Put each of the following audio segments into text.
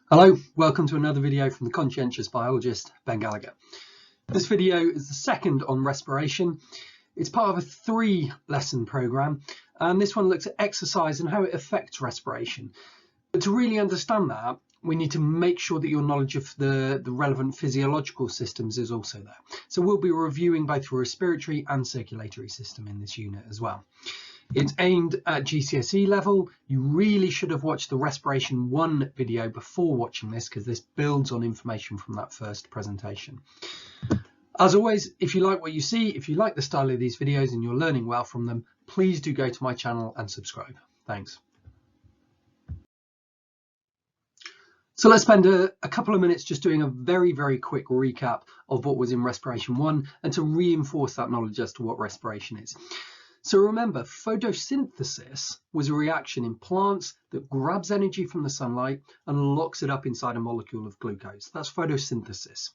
Hello, welcome to another video from the conscientious biologist, Ben Gallagher. This video is the second on respiration. It's part of a 3-lesson program, and this one looks at exercise and how it affects respiration. But to really understand that, we need to make sure that your knowledge of the relevant physiological systems is also there. So we'll be reviewing both the respiratory and circulatory system in this unit as well. It's aimed at GCSE level. You really should have watched the Respiration 1 video before watching this, because this builds on information from that first presentation. As always, if you like what you see, if you like the style of these videos and you're learning well from them, please do go to my channel and subscribe. Thanks. So let's spend a couple of minutes just doing a very quick recap of what was in Respiration 1 and to reinforce that knowledge as to what respiration is. So remember, photosynthesis was a reaction in plants that grabs energy from the sunlight and locks it up inside a molecule of glucose. That's photosynthesis.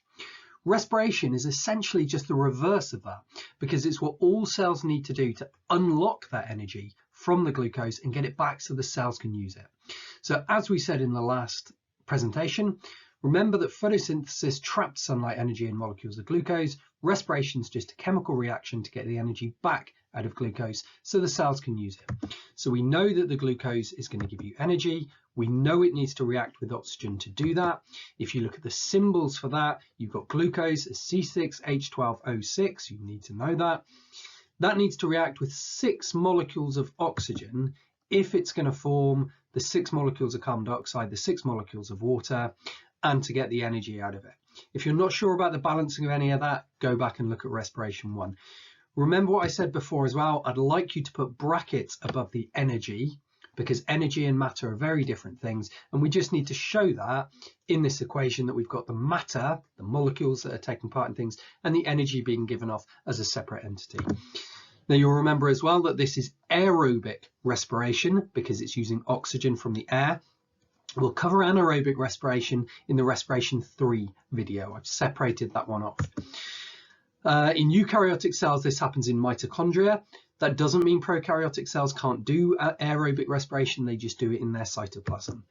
Respiration is essentially just the reverse of that, because it's what all cells need to do to unlock that energy from the glucose and get it back so the cells can use it. So as we said in the last presentation, remember that photosynthesis traps sunlight energy in molecules of glucose. Respiration is just a chemical reaction to get the energy back out of glucose so the cells can use it. So we know that the glucose is going to give you energy. We know it needs to react with oxygen to do that. If you look at the symbols for that, you've got glucose as C6H12O6. You need to know that. That needs to react with 6 molecules of oxygen if it's going to form the 6 molecules of carbon dioxide, the 6 molecules of water, and to get the energy out of it. If you're not sure about the balancing of any of that, go back and look at Respiration 1. Remember what I said before as well. I'd like you to put brackets above the energy, because energy and matter are very different things, and we just need to show that in this equation that we've got the matter, the molecules that are taking part in things, and the energy being given off as a separate entity. Now you'll remember as well that this is aerobic respiration because it's using oxygen from the air. We'll cover anaerobic respiration in the Respiration 3 video. I've separated that one off. In eukaryotic cells, this happens in mitochondria. That doesn't mean prokaryotic cells can't do aerobic respiration, they just do it in their cytoplasm.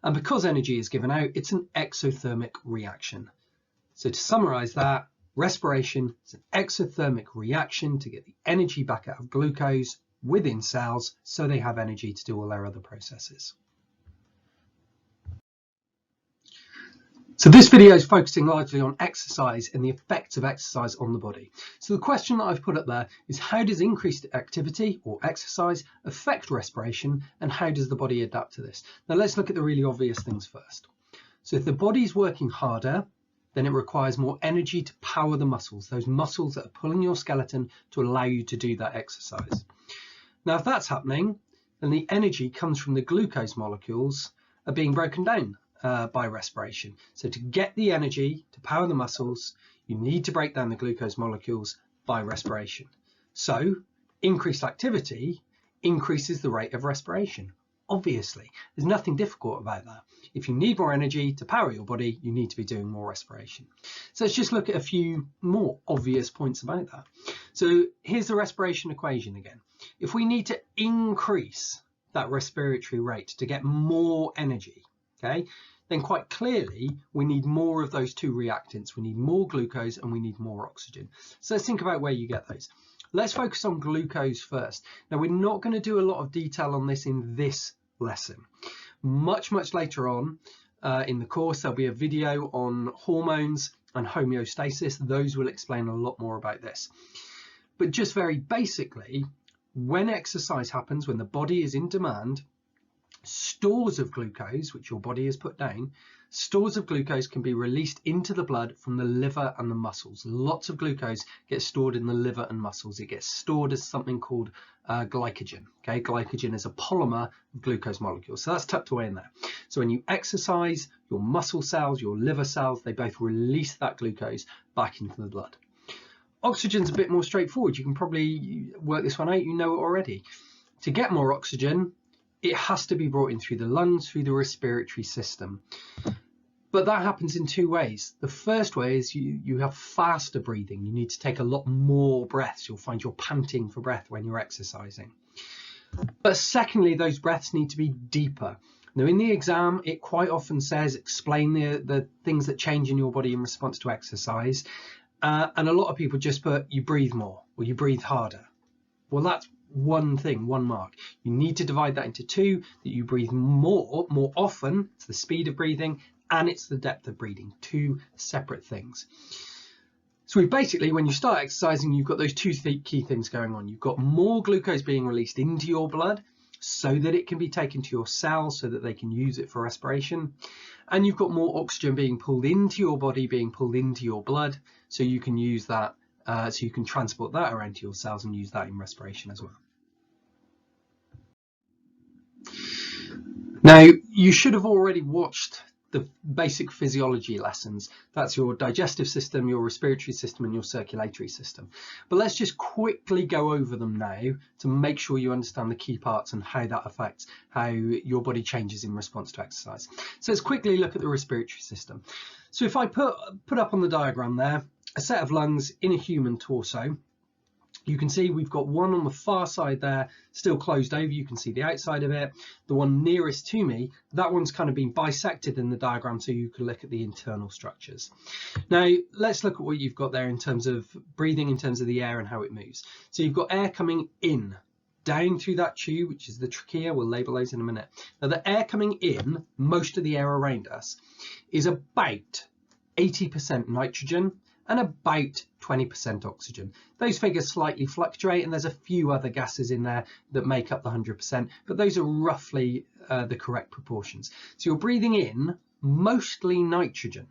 And because energy is given out, it's an exothermic reaction. So to summarize that, respiration is an exothermic reaction to get the energy back out of glucose within cells so they have energy to do all their other processes. So this video is focusing largely on exercise and the effects of exercise on the body. So the question that I've put up there is, how does increased activity or exercise affect respiration, and how does the body adapt to this? Now let's look at the really obvious things first. So if the body's working harder, then it requires more energy to power the muscles, those muscles that are pulling your skeleton to allow you to do that exercise. Now if that's happening, then the energy comes from the glucose molecules are being broken down by respiration. So to get the energy to power the muscles, you need to break down the glucose molecules by respiration. So increased activity increases the rate of respiration. Obviously, there's nothing difficult about that. If you need more energy to power your body, you need to be doing more respiration. So let's just look at a few more obvious points about that. So here's the respiration equation again. If we need to increase that respiratory rate to get more energy, okay, then quite clearly we need more of those 2 reactants. We need more glucose and we need more oxygen. So let's think about where you get those. Let's focus on glucose first. Now we're not going to do a lot of detail on this in this lesson. Much later on in the course there'll be a video on hormones and homeostasis. Those will explain a lot more about this. But just very basically, when exercise happens, when the body is in demand, stores of glucose, which your body has put down, stores of glucose can be released into the blood from the liver and the muscles. Lots of glucose gets stored in the liver and muscles. It gets stored as something called glycogen. Okay, glycogen is a polymer of glucose molecules. So that's tucked away in there. So when you exercise, your muscle cells, your liver cells, they both release that glucose back into the blood. Oxygen's a bit more straightforward. You can probably work this one out. You know it already. To get more oxygen, it has to be brought in through the lungs, through the respiratory system. But that happens in 2 ways. The first way is you have faster breathing. You need to take a lot more breaths. You'll find you're panting for breath when you're exercising. But secondly, those breaths need to be deeper. Now in the exam, it quite often says explain the things that change in your body in response to exercise. And a lot of people just put you breathe more or you breathe harder. Well, that's one thing, one mark. You need to divide that into two, that you breathe more often, it's the speed of breathing, and it's the depth of breathing, two separate things. So we basically, when you start exercising, you've got those two key things going on. You've got more glucose being released into your blood so that it can be taken to your cells so that they can use it for respiration. And you've got more oxygen being pulled into your body, being pulled into your blood, so you can use that, so you can transport that around to your cells and use that in respiration as well. Now, you should have already watched the basic physiology lessons. That's your digestive system, your respiratory system, and your circulatory system. But let's just quickly go over them now to make sure you understand the key parts and how that affects how your body changes in response to exercise. So let's quickly look at the respiratory system. So if I put up on the diagram there a set of lungs in a human torso, you can see we've got one on the far side there, still closed over. You can see the outside of it. The one nearest to me, that one's kind of been bisected in the diagram so you can look at the internal structures. Now, let's look at what you've got there in terms of breathing, in terms of the air and how it moves. So you've got air coming in, down through that tube, which is the trachea. We'll label those in a minute. Now, the air coming in, most of the air around us, is about 80% nitrogen and about 20% oxygen. Those figures slightly fluctuate, and there's a few other gases in there that make up the 100%, but those are roughly the correct proportions. So you're breathing in mostly nitrogen.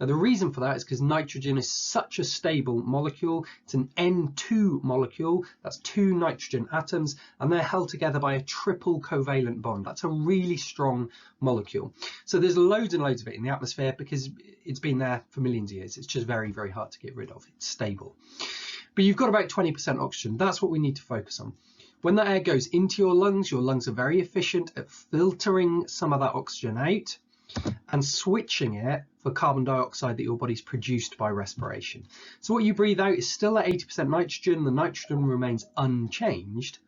Now the reason for that is because nitrogen is such a stable molecule. It's an N2 molecule, that's two nitrogen atoms, and they're held together by a triple covalent bond. That's a really strong molecule. So there's loads and loads of it in the atmosphere because it's been there for millions of years. It's just very, very hard to get rid of. It's stable. But you've got about 20% oxygen. That's what we need to focus on. When that air goes into your lungs are very efficient at filtering some of that oxygen out and switching it for carbon dioxide that your body's produced by respiration. So what you breathe out is still at 80% nitrogen. The nitrogen remains unchanged,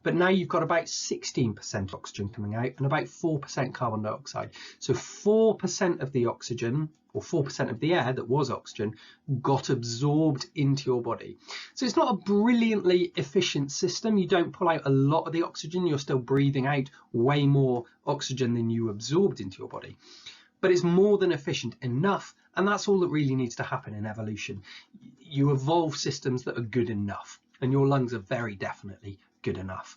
but now you've got about 16% oxygen coming out and about 4% carbon dioxide. So 4% of the oxygen, or 4% of the air that was oxygen, got absorbed into your body. So it's not a brilliantly efficient system. You don't pull out a lot of the oxygen. You're still breathing out way more oxygen than you absorbed into your body. But it's more than efficient enough, and that's all that really needs to happen in evolution. You evolve systems that are good enough, and your lungs are very definitely good enough.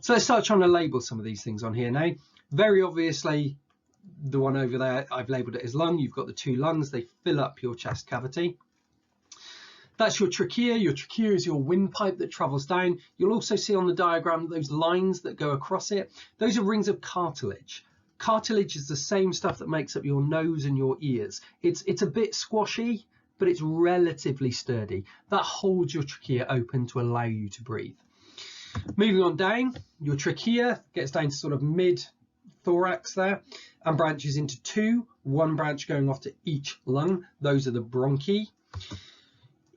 So let's start trying to label some of these things on here now. Very obviously, the one over there, I've labelled it as lung. You've got the two lungs, they fill up your chest cavity. That's your trachea. Your trachea is your windpipe that travels down. You'll also see on the diagram those lines that go across it. Those are rings of cartilage. Cartilage is the same stuff that makes up your nose and your ears. It's a bit squashy, but it's relatively sturdy. That holds your trachea open to allow you to breathe. Moving on down, your trachea gets down to sort of mid-thorax there and branches into two, one branch going off to each lung. Those are the bronchi.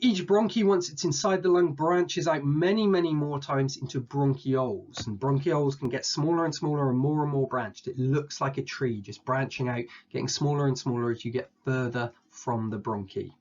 Each bronchi, once it's inside the lung, branches out many, many more times into bronchioles. And bronchioles can get smaller and smaller and more branched. It looks like a tree just branching out, getting smaller and smaller as you get further from the bronchi.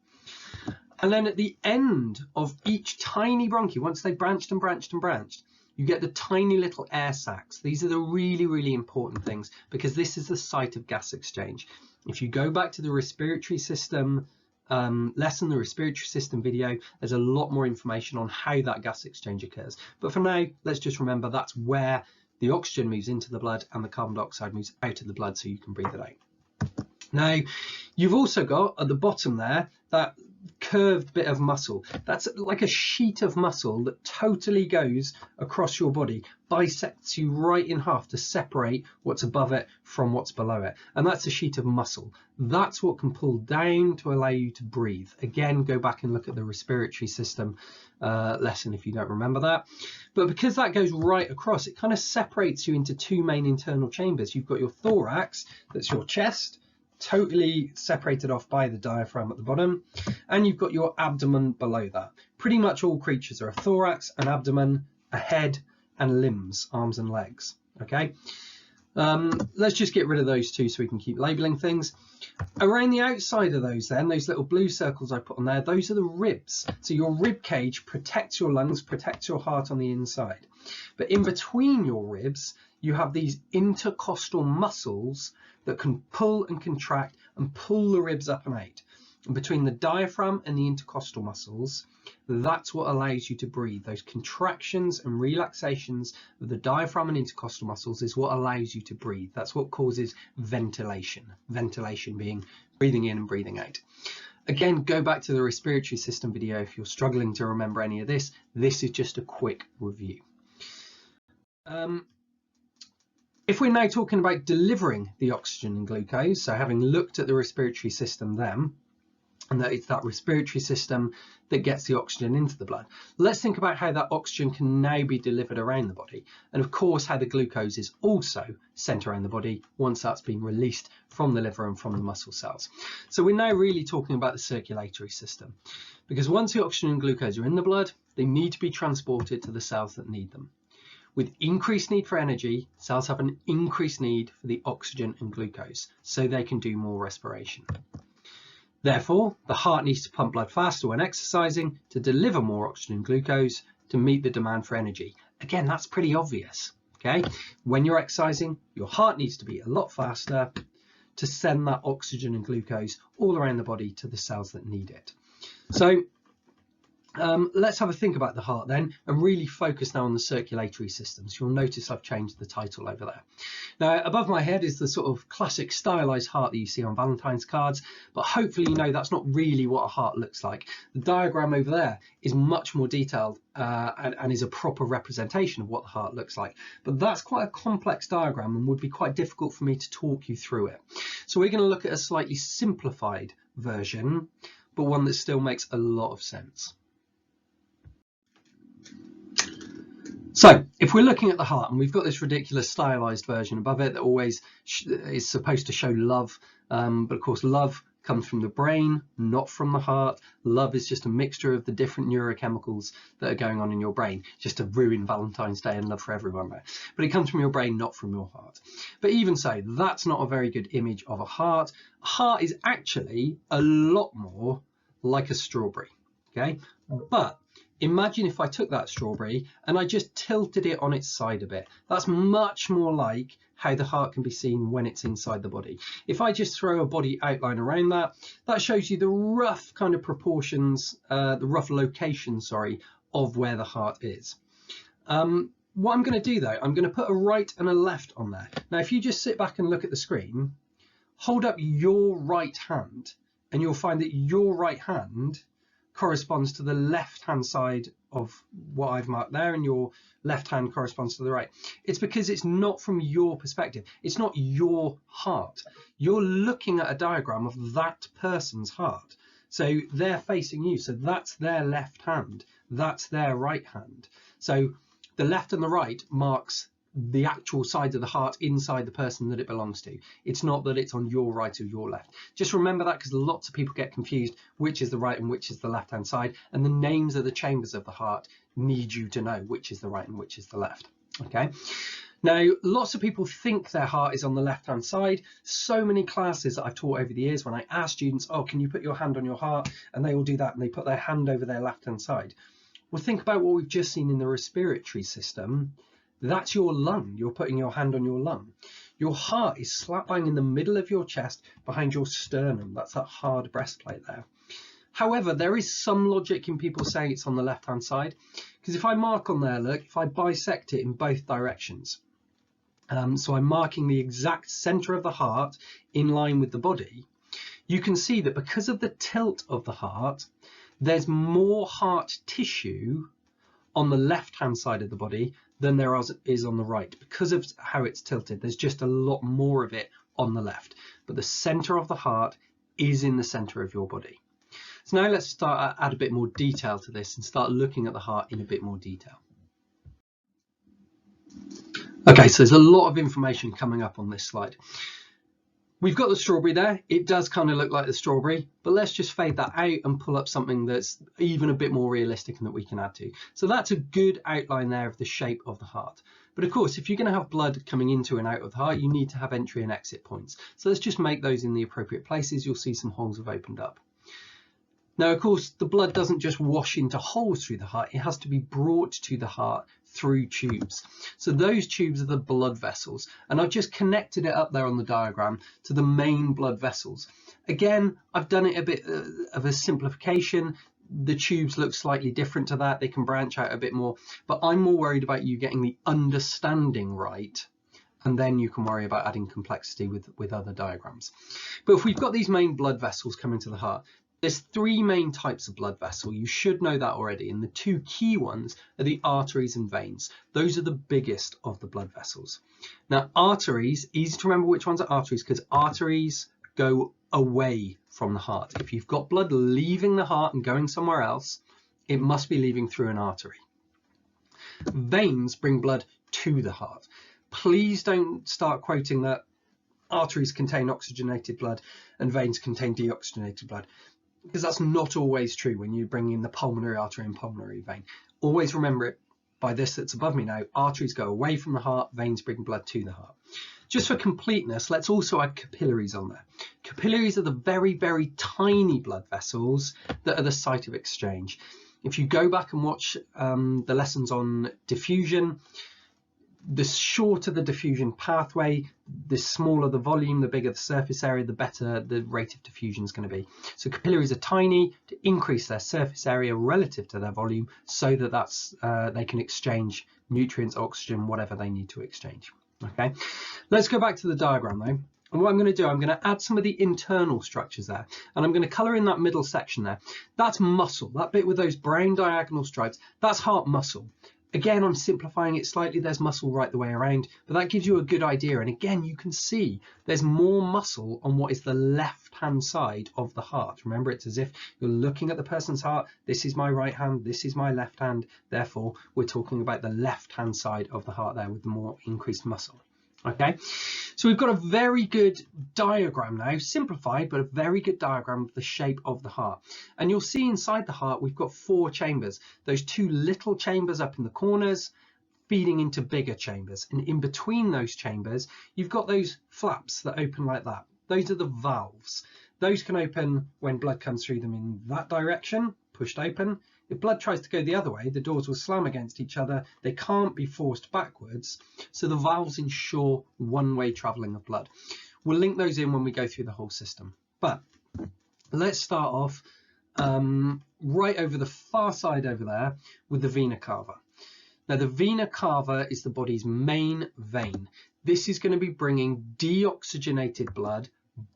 And then at the end of each tiny bronchi, once they've branched and branched and branched, you get the tiny little air sacs. These are the really, really important things because this is the site of gas exchange. If you go back to the respiratory system lesson, the respiratory system video, there's a lot more information on how that gas exchange occurs. But for now, let's just remember that's where the oxygen moves into the blood and the carbon dioxide moves out of the blood so you can breathe it out. Now, you've also got at the bottom there that curved bit of muscle. That's like a sheet of muscle that totally goes across your body, bisects you right in half to separate what's above it from what's below it. And that's a sheet of muscle. That's what can pull down to allow you to breathe. Again, go back and look at the respiratory system lesson if you don't remember that. But because that goes right across, it kind of separates you into two main internal chambers. You've got your thorax, that's your chest, totally separated off by the diaphragm at the bottom, and you've got your abdomen below that. Pretty much all creatures are a thorax, an abdomen, a head, and limbs, arms and legs. Okay, Let's just get rid of those two so we can keep labeling things. Around the outside of those then, those little blue circles I put on there, those are the ribs. So your rib cage protects your lungs, protects your heart on the inside. But in between your ribs, you have these intercostal muscles that can pull and contract and pull the ribs up and out. And between the diaphragm and the intercostal muscles, that's what allows you to breathe. Those contractions and relaxations of the diaphragm and intercostal muscles is what allows you to breathe. That's what causes ventilation. Ventilation being breathing in and breathing out. Again, go back to the respiratory system video if you're struggling to remember any of this. This is just a quick review. If we're now talking about delivering the oxygen and glucose, so having looked at the respiratory system then, and that it's that respiratory system that gets the oxygen into the blood, let's think about how that oxygen can now be delivered around the body. And of course, how the glucose is also sent around the body once that's been released from the liver and from the muscle cells. So we're now really talking about the circulatory system, because once the oxygen and glucose are in the blood, they need to be transported to the cells that need them. With increased need for energy, cells have an increased need for the oxygen and glucose, so they can do more respiration. Therefore, the heart needs to pump blood faster when exercising to deliver more oxygen and glucose to meet the demand for energy. Again, that's pretty obvious. Okay, when you're exercising, your heart needs to be a lot faster to send that oxygen and glucose all around the body to the cells that need it. So let's have a think about the heart then and really focus now on the circulatory systems. You'll notice I've changed the title over there. Now, above my head is the sort of classic stylized heart that you see on Valentine's cards, but hopefully you know that's not really what a heart looks like. The diagram over there is much more detailed and is a proper representation of what the heart looks like. But that's quite a complex diagram and would be quite difficult for me to talk you through it. So we're going to look at a slightly simplified version, but one that still makes a lot of sense. So if we're looking at the heart, and we've got this ridiculous stylized version above it that always is supposed to show love, but of course love comes from the brain, not from the heart. Love is just a mixture of the different neurochemicals that are going on in your brain, just to ruin Valentine's Day and love for everyone there. But it comes from your brain, not from your heart. But even so, that's not a very good image of a heart. A heart is actually a lot more like a strawberry, okay? But imagine if I took that strawberry and I just tilted it on its side a bit. That's much more like how the heart can be seen when it's inside the body. If I just throw a body outline around that, that shows you the rough kind of proportions, the rough location, sorry, of where the heart is. What I'm going to do though, I'm going to put a right and a left on there. Now, if you just sit back and look at the screen, hold up your right hand, and you'll find that your right hand corresponds to the left hand side of what I've marked there, and your left hand corresponds to the right. It's because it's not from your perspective. It's not your heart. You're looking at a diagram of that person's heart. So they're facing you. So that's their left hand. That's their right hand. So the left and the right marks the actual side of the heart inside the person that it belongs to. It's not that it's on your right or your left. Just remember that, because lots of people get confused which is the right and which is the left hand side, and the names of the chambers of the heart need you to know which is the right and which is the left. Okay, now lots of people think their heart is on the left hand side. So many classes that I've taught over the years, when I ask students, oh, can you put your hand on your heart, and they will do that and they put their hand over their left hand side. Well, think about what we've just seen in the respiratory system. That's your lung. You're putting your hand on your lung. Your heart is slap bang in the middle of your chest behind your sternum. That's that hard breastplate there. However, there is some logic in people saying it's on the left hand side, because if I mark on there, look, if I bisect it in both directions, so I'm marking the exact center of the heart in line with the body, you can see that because of the tilt of the heart, there's more heart tissue on the left hand side of the body than there is on the right. Because of how it's tilted, there's just a lot more of it on the left, but the center of the heart is in the center of your body. So now let's start add a bit more detail to this and start looking at the heart in a bit more detail. Okay, so there's a lot of information coming up on this slide. We've got the strawberry there. It does kind of look like the strawberry, but let's just fade that out and pull up something that's even a bit more realistic and that we can add to. So that's a good outline there of the shape of the heart. But of course, if you're going to have blood coming into and out of the heart, you need to have entry and exit points. So let's just make those in the appropriate places. You'll see some holes have opened up. Now, of course, the blood doesn't just wash into holes through the heart. It has to be brought to the heart through tubes. So those tubes are the blood vessels. And I've just connected it up there on the diagram to the main blood vessels. Again, I've done it a bit of a simplification. The tubes look slightly different to that. They can branch out a bit more, but I'm more worried about you getting the understanding right, and then you can worry about adding complexity with other diagrams. But if we've got these main blood vessels coming to the heart, there's three main types of blood vessel. You should know that already. And the two key ones are the arteries and veins. Those are the biggest of the blood vessels. Now, arteries, easy to remember which ones are arteries, because arteries go away from the heart. If you've got blood leaving the heart and going somewhere else, it must be leaving through an artery. Veins bring blood to the heart. Please don't start quoting that arteries contain oxygenated blood and veins contain deoxygenated blood, because that's not always true when you bring in the pulmonary artery and pulmonary vein. Always remember it by this that's above me now. Arteries go away from the heart, veins bring blood to the heart. Just for completeness, let's also add capillaries on there. Capillaries are the very, very tiny blood vessels that are the site of exchange. If you go back and watch the lessons on diffusion, the shorter the diffusion pathway, the smaller the volume, the bigger the surface area, the better the rate of diffusion is going to be. So capillaries are tiny to increase their surface area relative to their volume, so that they can exchange nutrients, oxygen, whatever they need to exchange. Okay, let's go back to the diagram though. And what I'm going to do, I'm going to add some of the internal structures there, and I'm going to colour in that middle section there. That's muscle, that bit with those brown diagonal stripes, that's heart muscle. Again, I'm simplifying it slightly. There's muscle right the way around, but that gives you a good idea. And again, you can see there's more muscle on what is the left-hand side of the heart. Remember, it's as if you're looking at the person's heart. This is my right hand, this is my left hand. Therefore, we're talking about the left-hand side of the heart there with the more increased muscle. Okay, so we've got a very good diagram now, simplified, but a very good diagram of the shape of the heart. And you'll see inside the heart, we've got four chambers. Those two little chambers up in the corners feeding into bigger chambers. And in between those chambers, you've got those flaps that open like that. Those are the valves. Those can open when blood comes through them in that direction, pushed open. If blood tries to go the other way, the doors will slam against each other. They can't be forced backwards. So the valves ensure one-way travelling of blood. We'll link those in when we go through the whole system. But let's start off right over the far side over there with the vena cava. Now, the vena cava is the body's main vein. This is going to be bringing deoxygenated blood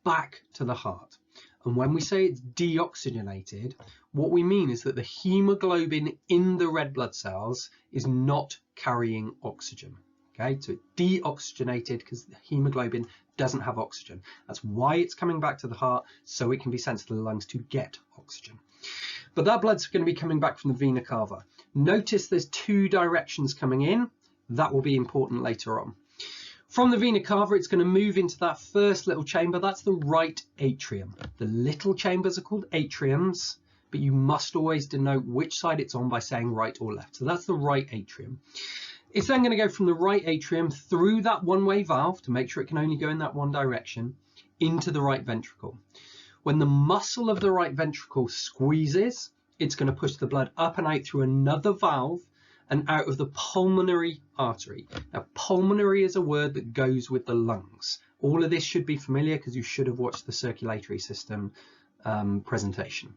back to the heart. And when we say it's deoxygenated, what we mean is that the hemoglobin in the red blood cells is not carrying oxygen. Okay, so it's deoxygenated because the hemoglobin doesn't have oxygen. That's why it's coming back to the heart, so it can be sent to the lungs to get oxygen. But that blood's going to be coming back from the vena cava. Notice there's two directions coming in. That will be important later on. From the vena cava, it's going to move into that first little chamber. That's the right atrium. The little chambers are called atriums, but you must always denote which side it's on by saying right or left. So that's the right atrium. It's then going to go from the right atrium through that one-way valve to make sure it can only go in that one direction into the right ventricle. When the muscle of the right ventricle squeezes, it's going to push the blood up and out through another valve and out of the pulmonary artery. Now, pulmonary is a word that goes with the lungs. All of this should be familiar because you should have watched the circulatory system presentation.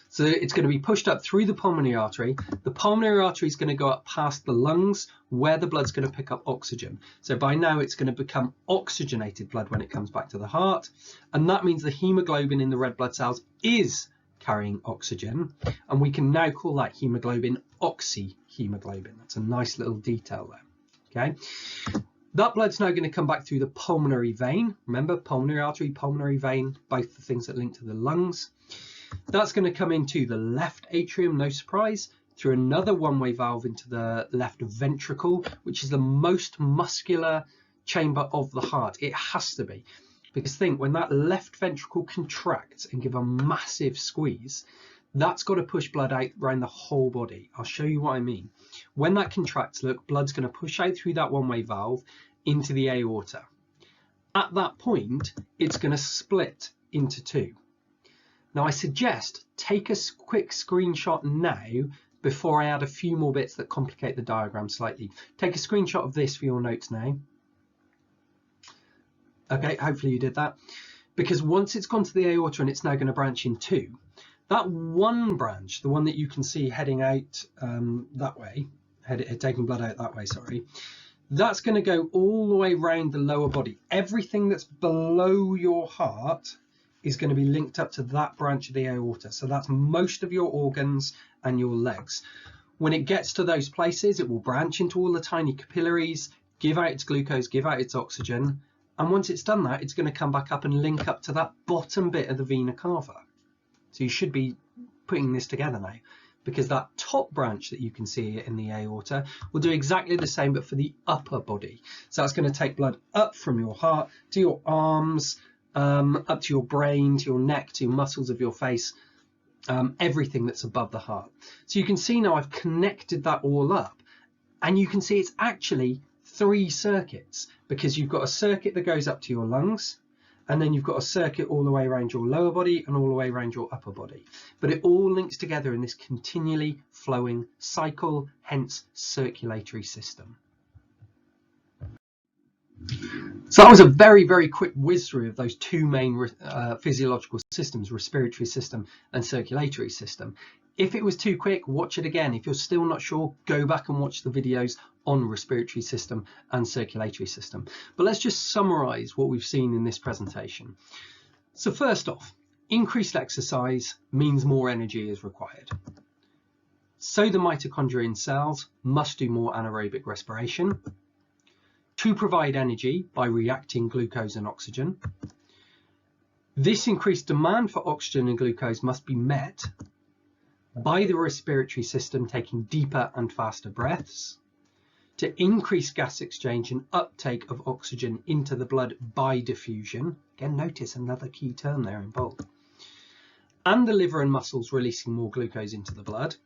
So it's going to be pushed up through the pulmonary artery. The pulmonary artery is going to go up past the lungs where the blood's going to pick up oxygen. So by now it's going to become oxygenated blood when it comes back to the heart. And that means the hemoglobin in the red blood cells is carrying oxygen, and we can now call that hemoglobin oxyhemoglobin. That's a nice little detail there. Okay, that blood's now going to come back through the pulmonary vein. Remember, pulmonary artery, pulmonary vein, both the things that link to the lungs. That's going to come into the left atrium, no surprise, through another one-way valve into the left ventricle, which is the most muscular chamber of the heart. It has to be. Because think, when that left ventricle contracts and give a massive squeeze, That's got to push blood out around the whole body. I'll show you what I mean. When that contracts, look, blood's going to push out through that one-way valve into the aorta. At that point, it's going to split into two. Now, I suggest take a quick screenshot now before I add a few more bits that complicate the diagram slightly. Take a screenshot of this for your notes now. Okay, hopefully you did that. Because once it's gone to the aorta and it's now going to branch in two, that one branch, the one that you can see heading out that way, taking blood out that way, sorry, that's going to go all the way around the lower body. Everything that's below your heart is going to be linked up to that branch of the aorta. So that's most of your organs and your legs. When it gets to those places, it will branch into all the tiny capillaries, give out its glucose, give out its oxygen. And once it's done that, it's going to come back up and link up to that bottom bit of the vena cava. So you should be putting this together now, because that top branch that you can see in the aorta will do exactly the same, but for the upper body. So that's going to take blood up from your heart to your arms, up to your brain, to your neck, to your muscles of your face, everything that's above the heart. So you can see now I've connected that all up, and you can see it's actually 3 circuits, because you've got a circuit that goes up to your lungs, and then you've got a circuit all the way around your lower body and all the way around your upper body. But it all links together in this continually flowing cycle, hence circulatory system. So that was a very, very quick whiz through of those two main physiological systems, respiratory system and circulatory system. If it was too quick, watch it again. If you're still not sure, go back and watch the videos on respiratory system and circulatory system. But let's just summarize what we've seen in this presentation. So first off, increased exercise means more energy is required. So the mitochondrial cells must do more anaerobic respiration to provide energy by reacting glucose and oxygen. This increased demand for oxygen and glucose must be met by the respiratory system taking deeper and faster breaths to increase gas exchange and uptake of oxygen into the blood by diffusion. Again, notice another key term there in bold. And the liver and muscles releasing more glucose into the blood,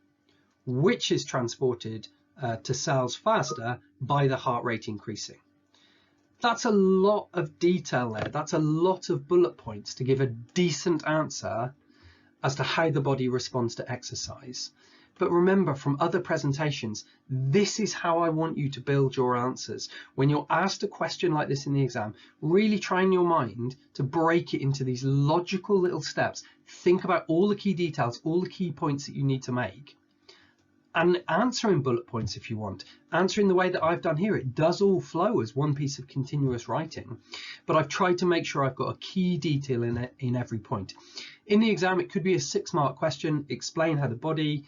which is transported to cells faster by the heart rate increasing. That's a lot of detail there. That's a lot of bullet points to give a decent answer as to how the body responds to exercise. But remember from other presentations, this is how I want you to build your answers. When you're asked a question like this in the exam, really try in your mind to break it into these logical little steps. Think about all the key details, all the key points that you need to make. And answer in bullet points if you want. Answer in the way that I've done here. It does all flow as one piece of continuous writing, but I've tried to make sure I've got a key detail in every point. In the exam, it could be a 6-mark question. Explain how the body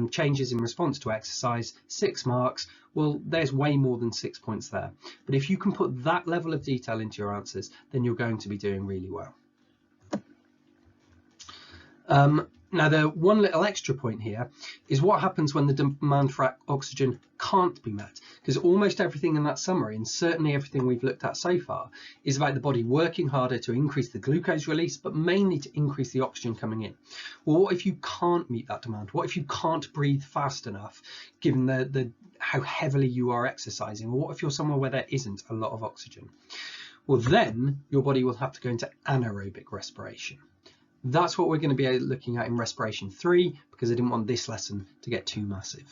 changes in response to exercise. 6 marks. Well, there's way more than 6 points there. But if you can put that level of detail into your answers, then you're going to be doing really well. Now, the one little extra point here is what happens when the demand for oxygen can't be met, because almost everything in that summary, and certainly everything we've looked at so far, is about the body working harder to increase the glucose release, but mainly to increase the oxygen coming in. Well, what if you can't meet that demand? What if you can't breathe fast enough, given how heavily you are exercising? Or what if you're somewhere where there isn't a lot of oxygen? Well, then your body will have to go into anaerobic respiration. That's what we're going to be looking at in Respiration 3, because I didn't want this lesson to get too massive.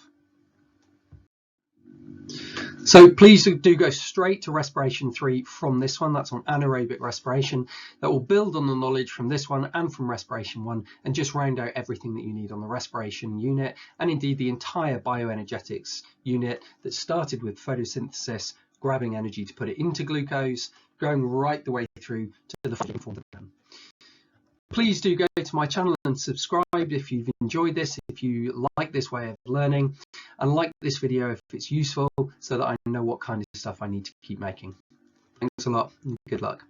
So please do go straight to Respiration 3 from this one. That's on anaerobic respiration. That will build on the knowledge from this one and from Respiration 1 and just round out everything that you need on the respiration unit, and indeed the entire bioenergetics unit that started with photosynthesis, grabbing energy to put it into glucose, going right the way through to the form of them. Please do go to my channel and subscribe if you've enjoyed this, if you like this way of learning, and like this video if it's useful, so that I know what kind of stuff I need to keep making. Thanks a lot and good luck.